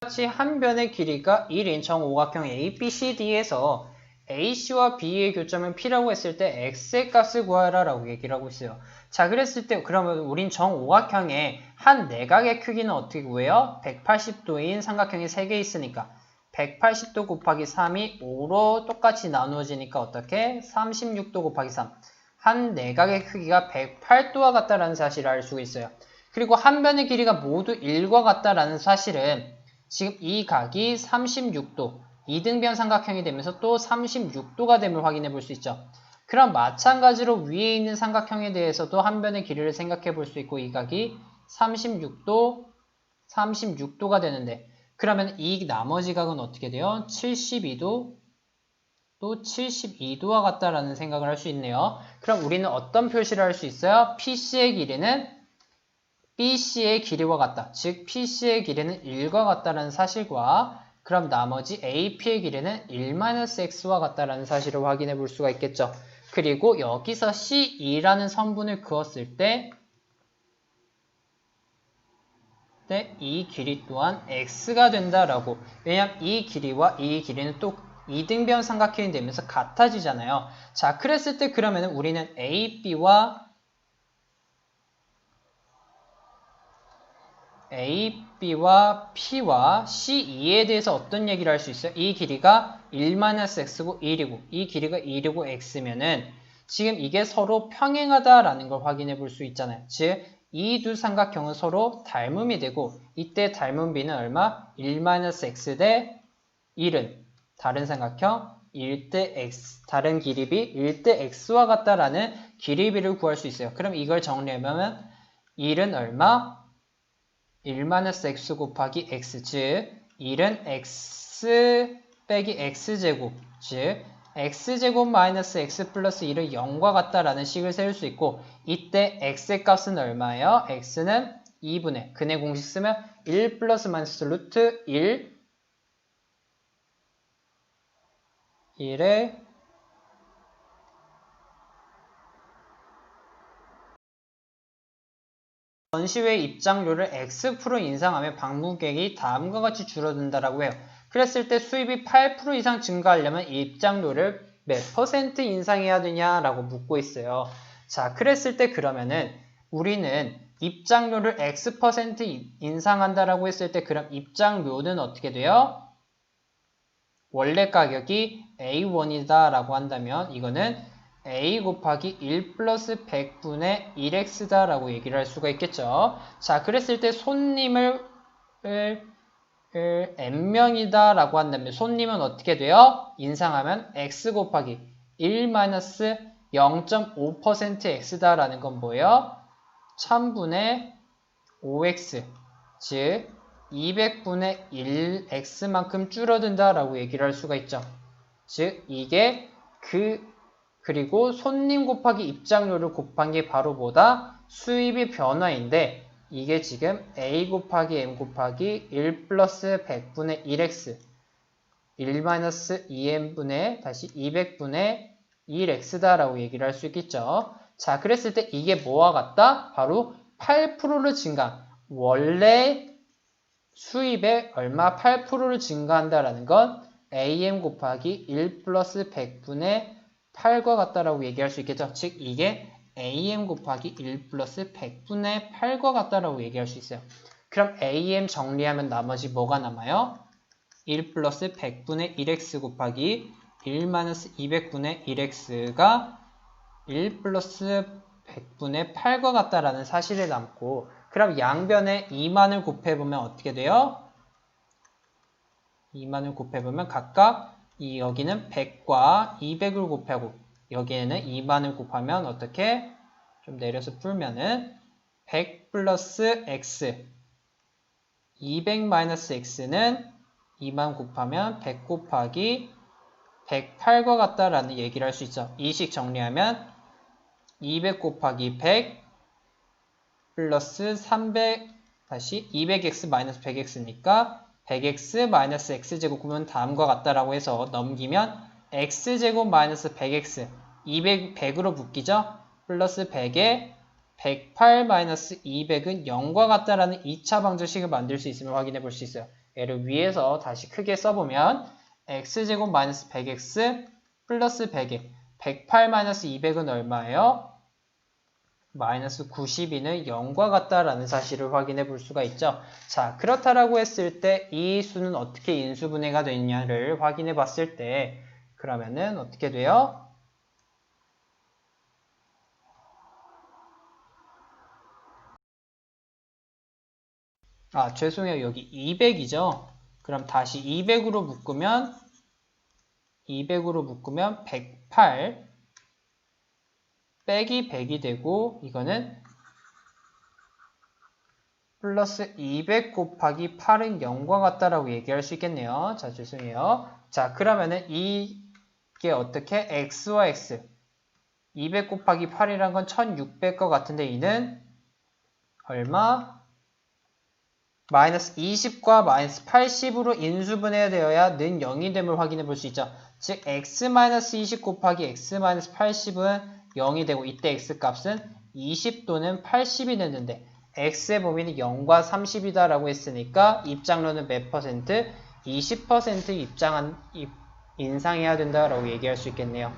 같이 한 변의 길이가 1인 정오각형 ABCD에서 AC와 B의 교점은 P라고 했을 때 X의 값을 구하라 라고 얘기를 하고 있어요. 자, 그랬을 때 그러면 우린 정오각형의 한 내각의 크기는 어떻게 구해요? 180도인 삼각형이 3개 있으니까 180도 곱하기 3이 5로 똑같이 나누어지니까 어떻게? 36도 곱하기 3. 한 내각의 크기가 108도와 같다라는 사실을 알 수가 있어요. 그리고 한 변의 길이가 모두 1과 같다라는 사실은 지금 이 각이 36도, 이등변 삼각형이 되면서 또 36도가 됨을 확인해 볼 수 있죠. 그럼 마찬가지로 위에 있는 삼각형에 대해서도 한 변의 길이를 생각해 볼 수 있고 이 각이 36도가 되는데 그러면 이 나머지 각은 어떻게 돼요? 72도, 또 72도와 같다라는 생각을 할 수 있네요. 그럼 우리는 어떤 표시를 할 수 있어요? PC의 길이는 BC의 길이와 같다. 즉 PC의 길이는 1과 같다라는 사실과 그럼 나머지 AP의 길이는 1-x와 같다라는 사실을 확인해 볼 수가 있겠죠. 그리고 여기서 C2라는 성분을 그었을 때 이 길이 또한 x가 된다라고. 왜냐하면 이 길이와 이 길이는 또 이등변 삼각형이 되면서 같아지잖아요. 자, 그랬을 때 그러면 우리는 AB와 P와 C2에 대해서 어떤 얘기를 할 수 있어요? 이 길이가 1-x고 1이고 이 길이가 1이고 x면은 지금 이게 서로 평행하다라는 걸 확인해 볼 수 있잖아요. 즉, 이 두 삼각형은 서로 닮음이 되고 이때 닮은 비는 얼마? 1-x 대 1은 다른 삼각형 1대 x, 다른 길이비 1대 x와 같다라는 길이비를 구할 수 있어요. 그럼 이걸 정리하면 1은 얼마? 1-x 곱하기 x, 즉 1은 x 빼기 x제곱, 즉 x제곱 마이너스 x 플러스 1은 0과 같다라는 식을 세울 수 있고 이때 x의 값은 얼마예요? x는 2분의, 근의 공식 쓰면 1 플러스 마이너스 루트 1의 전시회 입장료를 X% 인상하면 방문객이 다음과 같이 줄어든다라고 해요. 그랬을 때 수입이 8% 이상 증가하려면 입장료를 몇 % 인상해야 되냐라고 묻고 있어요. 자, 그랬을 때 그러면은 우리는 입장료를 X% 인상한다라고 했을 때 그럼 입장료는 어떻게 돼요? 원래 가격이 A1이다라고 한다면 이거는 A 곱하기 1 플러스 100분의 1x다 라고 얘기를 할 수가 있겠죠. 자, 그랬을 때 손님을 n명이다 라고 한다면 손님은 어떻게 돼요? 인상하면 x 곱하기 1 마이너스 0.5% x다 라는 건 뭐예요? 1000분의 5x, 즉 200분의 1x만큼 줄어든다 라고 얘기를 할 수가 있죠. 즉 이게 그리고 손님 곱하기 입장료를 곱한 게 바로 뭐다? 수입의 변화인데 이게 지금 a 곱하기 m 곱하기 1 플러스 100분의 1x 1 마이너스 2m분의 다시 200분의 1x다 라고 얘기를 할 수 있겠죠. 자, 그랬을 때 이게 뭐와 같다? 바로 8%를 증가. 원래 수입에 얼마 8%를 증가한다라는 건 AM 곱하기 1 플러스 100분의 8과 같다라고 얘기할 수 있겠죠. 즉 이게 AM 곱하기 1 플러스 100분의 8과 같다라고 얘기할 수 있어요. 그럼 AM 정리하면 나머지 뭐가 남아요? 1 플러스 100분의 1x 곱하기 1 마이너스 200분의 1x가 1 플러스 100분의 8과 같다라는 사실이 남고 그럼 양변에 2만을 곱해보면 어떻게 돼요? 2만을 곱해보면 각각 여기는 100과 200을 곱하고 여기에는 2만을 곱하면 어떻게? 좀 내려서 풀면은 100 플러스 x 200 마이너스 x는 2만 곱하면 100 곱하기 108과 같다라는 얘기를 할 수 있죠. 이 식 정리하면 200 곱하기 100 플러스 300 다시 200x 마이너스 100x니까 100x 마이너스 x제곱 그러면 다음과 같다라고 해서 넘기면 x제곱 마이너스 100x 200, 100으로 묶이죠? 플러스 100에 108 마이너스 200은 0과 같다라는 2차 방정식을 만들 수 있음을 확인해 볼 수 있어요. 얘를 위에서 다시 크게 써보면 x제곱 마이너스 100x 플러스 100에 108 마이너스 200은 얼마예요? 마이너스 92는 0과 같다라는 사실을 확인해 볼 수가 있죠. 자, 그렇다라고 했을 때 이 수는 어떻게 인수분해가 되느냐를 확인해 봤을 때 그러면은 어떻게 돼요? 아, 죄송해요. 여기 200이죠? 그럼 다시 200으로 묶으면 108 빼기 100이 되고 이거는 플러스 200 곱하기 8은 0과 같다라고 얘기할 수 있겠네요. 자, 죄송해요. 자, 그러면은 이게 어떻게 x와 x 200 곱하기 8이란 건 1600과 같은데 이는 얼마? 마이너스 20과 마이너스 80으로 인수분해야 되어야 는 0이 됨을 확인해 볼 수 있죠. 즉 x-20 곱하기 x-80은 0이 되고 이때 x 값은 20 또는 80이 됐는데 x의 범위는 0과 30이다 라고 했으니까 입장료는 몇 퍼센트? 20% 인상해야 된다라고 얘기할 수 있겠네요.